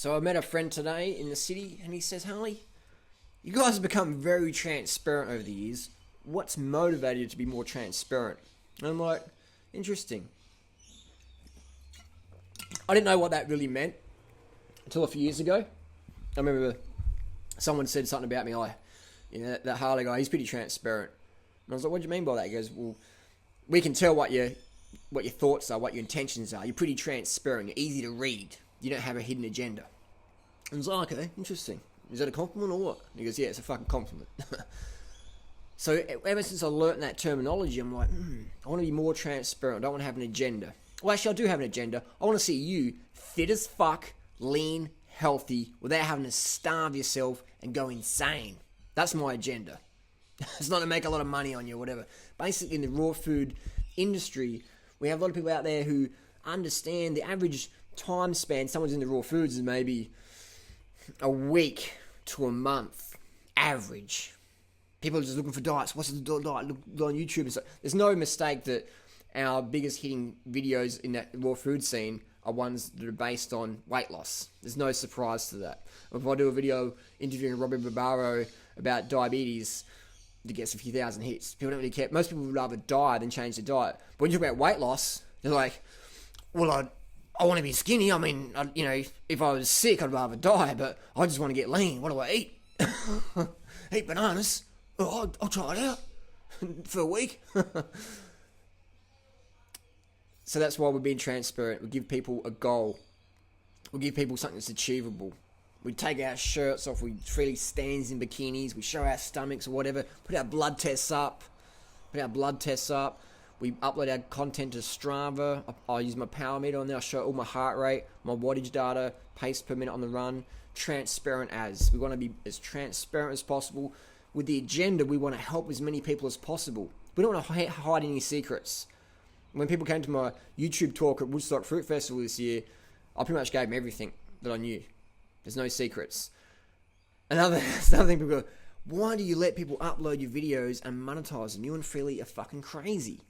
So I met a friend today in the city, and he says, Harley, you guys have become very transparent over the years. What's motivated you to be more transparent? And I'm like, interesting. I didn't know what that really meant until a few years ago. I remember someone said something about me, that Harley guy, he's pretty transparent. And I was like, what do you mean by that? He goes, well, we can tell what your thoughts are, what your intentions are. You're pretty transparent. You're easy to read. You don't have a hidden agenda. And I was like, okay, interesting. Is that a compliment or what? And he goes, yeah, it's a fucking compliment. So ever since I learnt that terminology, I'm like, I want to be more transparent. I don't want to have an agenda. Well, actually, I do have an agenda. I want to see you fit as fuck, lean, healthy, without having to starve yourself and go insane. That's my agenda. It's not to make a lot of money on you or whatever. Basically, in the raw food industry, we have a lot of people out there who understand the average time span someone's in the raw foods is maybe a week to a month, average. People are just looking for diets. What's the diet? Look on YouTube and stuff. There's no mistake that our biggest hitting videos in that raw food scene are ones that are based on weight loss. There's no surprise to that. If I do a video interviewing Robbie Barbaro about diabetes, it gets a few thousand hits. People don't really care. Most people would rather die than change their diet. But when you talk about weight loss, they're like, well, I want to be skinny. I mean, if I was sick, I'd rather die, but I just want to get lean. What do I eat? Eat bananas. Oh, I'll try it out for a week. So that's why we're being transparent. We give people a goal. We give people something that's achievable. We take our shirts off. We freely stand in bikinis. We show our stomachs or whatever. Put our blood tests up. We upload our content to Strava. I use my power meter on there. I show all my heart rate, my wattage data, pace per minute on the run. Transparent as. We want to be as transparent as possible. With the agenda, we want to help as many people as possible. We don't want to hide any secrets. When people came to my YouTube talk at Woodstock Fruit Festival this year, I pretty much gave them everything that I knew. There's no secrets. Another thing, people go, why do you let people upload your videos and monetize them? You and Freely are fucking crazy.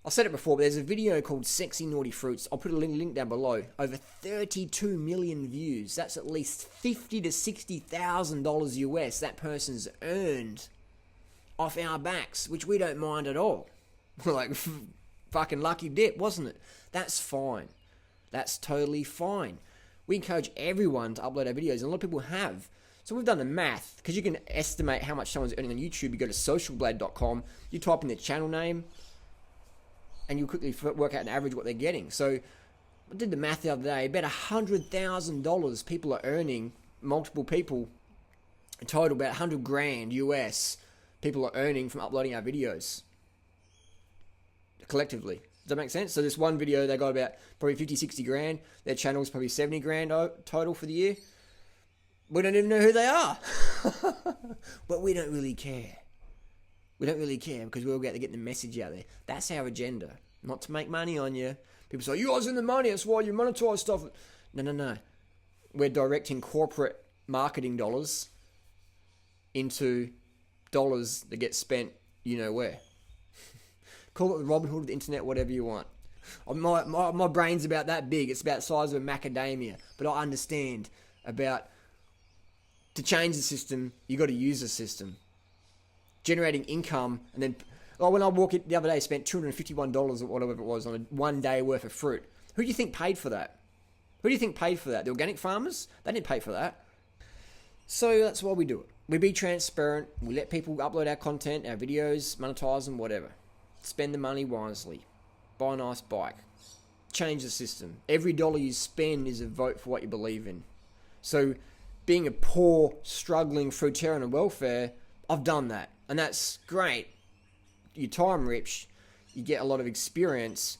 I've said it before, but there's a video called Sexy Naughty Fruits. I'll put a link down below. Over 32 million views. That's at least $50,000 to $60,000 US that person's earned off our backs, which we don't mind at all. We're like, fucking lucky dip, wasn't it? That's fine. That's totally fine. We encourage everyone to upload our videos, and a lot of people have. So we've done the math, because you can estimate how much someone's earning on YouTube. You go to socialblade.com, you type in their channel name, and you quickly work out an average what they're getting. So I did the math the other day. About $100,000 people are earning, multiple people, in total about $100,000 US, people are earning from uploading our videos. Collectively. Does that make sense? So this one video, they got about probably 50, 60 grand. Their channel's probably 70 grand total for the year. We don't even know who they are. But we don't really care. We don't really care because we're about to get the message out there. That's our agenda. Not to make money on you. People say, you guys in the money, that's why you monetize stuff. No. We're directing corporate marketing dollars into dollars that get spent you know where. Call it the Robin Hood of the internet, whatever you want. My brain's about that big. It's about the size of a macadamia. But I understand about, to change the system, you got to use the system. Generating income, and then, when I walked in the other day, spent $251 or whatever it was on a 1 day worth of fruit. Who do you think paid for that? The organic farmers? They didn't pay for that. So that's why we do it. We be transparent. We let people upload our content, our videos, monetize them, whatever. Spend the money wisely. Buy a nice bike. Change the system. Every dollar you spend is a vote for what you believe in. So being a poor, struggling fruitarian on welfare, I've done that. And that's great. You're time rich. You get a lot of experience.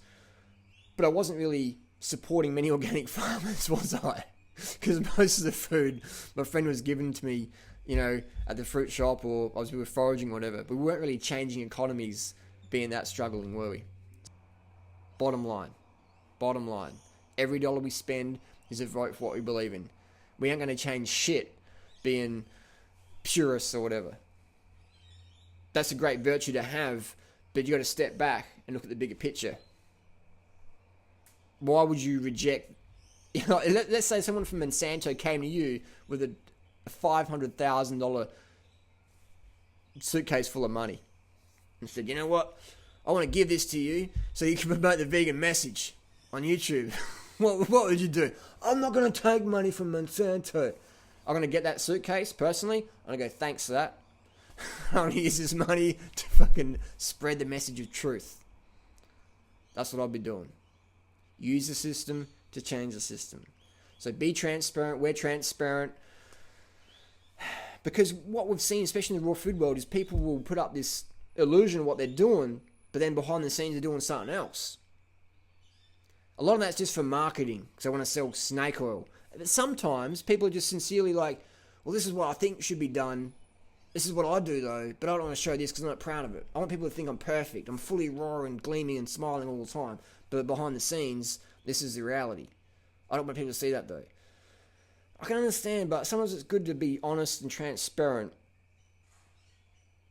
But I wasn't really supporting many organic farmers, was I? Because most of the food my friend was giving to me, at the fruit shop, or we were foraging or whatever. But we weren't really changing economies being that struggling, were we? Bottom line. Every dollar we spend is a vote for what we believe in. We ain't going to change shit being purists or whatever. That's a great virtue to have, but you got to step back and look at the bigger picture. Why would you reject You know, let's say someone from Monsanto came to you with a $500,000 suitcase full of money and said, you know what, I want to give this to you so you can promote the vegan message on YouTube. What would you do? I'm not going to take money from Monsanto. I'm going to get that suitcase personally. I'm going to go, thanks for that. I'm going to use this money to fucking spread the message of truth. That's what I'll be doing. Use the system to change the system. So be transparent. We're transparent. Because what we've seen, especially in the raw food world, is people will put up this illusion of what they're doing, but then behind the scenes they're doing something else. A lot of that's just for marketing, because they want to sell snake oil. But sometimes people are just sincerely like, well, this is what I think should be done. This is what I do though, but I don't want to show this because I'm not proud of it. I want people to think I'm perfect. I'm fully raw and gleaming and smiling all the time. But behind the scenes, this is the reality. I don't want people to see that though. I can understand, but sometimes it's good to be honest and transparent.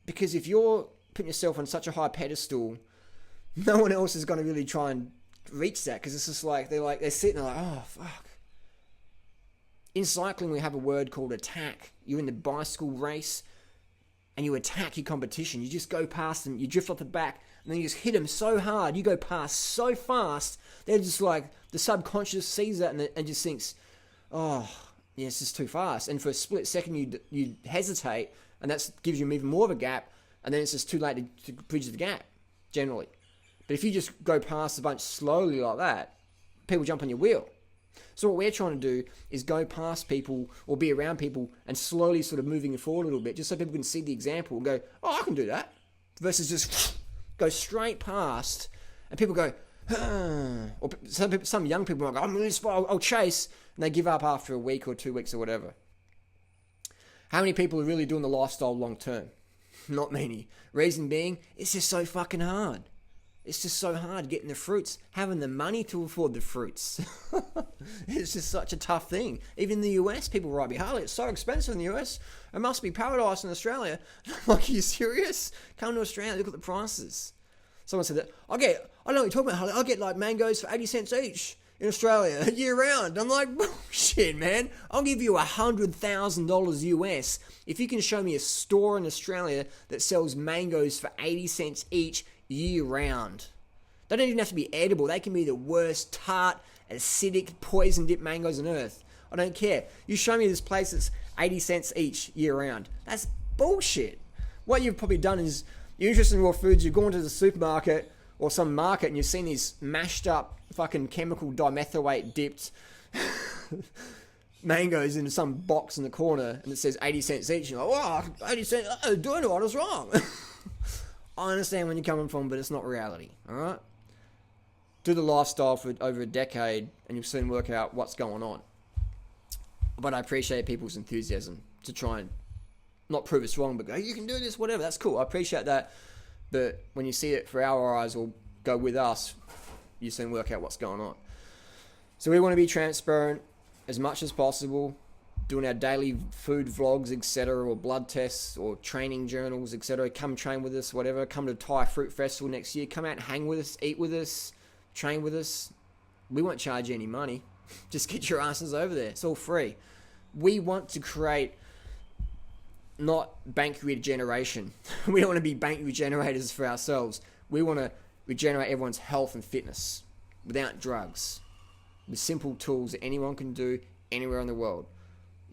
Because if you're putting yourself on such a high pedestal, no one else is going to really try and reach that. Because it's just like, they're sitting there like, oh, fuck. In cycling, we have a word called attack. You're in the bicycle race and you attack your competition. You just go past them, you drift off the back, and then you just hit them so hard. You go past so fast, they're just like, the subconscious sees that and just thinks, oh, yeah, it's just too fast. And for a split second, you hesitate, and that gives you even more of a gap, and then it's just too late to bridge the gap, generally. But if you just go past a bunch slowly like that, people jump on your wheel. So what we're trying to do is go past people or be around people and slowly sort of moving it forward a little bit, just so people can see the example and go, oh, I can do that. Versus just go straight past and people go, or some young people are like, I'm really inspired, I'll chase, and they give up after a week or 2 weeks or whatever. How many people are really doing the lifestyle long term? Not many. Reason being, it's just so fucking hard. It's just so hard getting the fruits, having the money to afford the fruits. It's just such a tough thing. Even in the US, people ride me Harley. It's so expensive in the US. It must be paradise in Australia. I'm like, are you serious? Come to Australia, look at the prices. Someone said that, I don't know what you're talking about, Harley. I'll get like mangoes for 80 cents each in Australia year round. I'm like, bullshit, man. I'll give you $100,000 US if you can show me a store in Australia that sells mangoes for 80 cents each year round. They don't even have to be edible. They can be the worst tart, acidic, poison dipped mangoes on earth. I don't care. You show me this place that's 80 cents each year round. That's bullshit. What you've probably done is, you're interested in raw foods, you've gone to the supermarket or some market and you've seen these mashed up fucking chemical dimethylate dipped mangoes in some box in the corner and it says 80 cents each. You're like, oh, 80 cents, doing what is wrong? I understand where you're coming from, but it's not reality, alright? Do the lifestyle for over a decade and you'll soon work out what's going on. But I appreciate people's enthusiasm to try and not prove us wrong, but go, you can do this, whatever, that's cool, I appreciate that. But when you see it for our eyes or go with us, you soon work out what's going on. So we want to be transparent as much as possible, doing our daily food vlogs, etc., or blood tests, or training journals, etc. Come train with us, whatever. Come to Thai Fruit Festival next year. Come out and hang with us, eat with us, train with us. We won't charge you any money. Just get your asses over there. It's all free. We want to create not bank regeneration. We don't want to be bank regenerators for ourselves. We want to regenerate everyone's health and fitness without drugs, with simple tools that anyone can do anywhere in the world.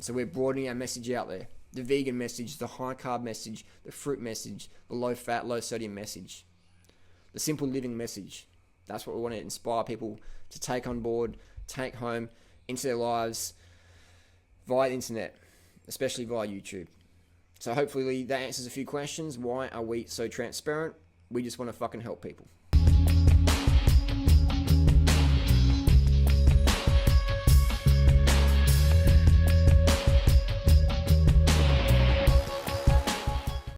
So we're broadening our message out there. The vegan message, the high carb message, the fruit message, the low fat, low sodium message, the simple living message. That's what we want to inspire people to take on board, take home into their lives via the internet, especially via YouTube. So hopefully that answers a few questions. Why are we so transparent? We just want to fucking help people.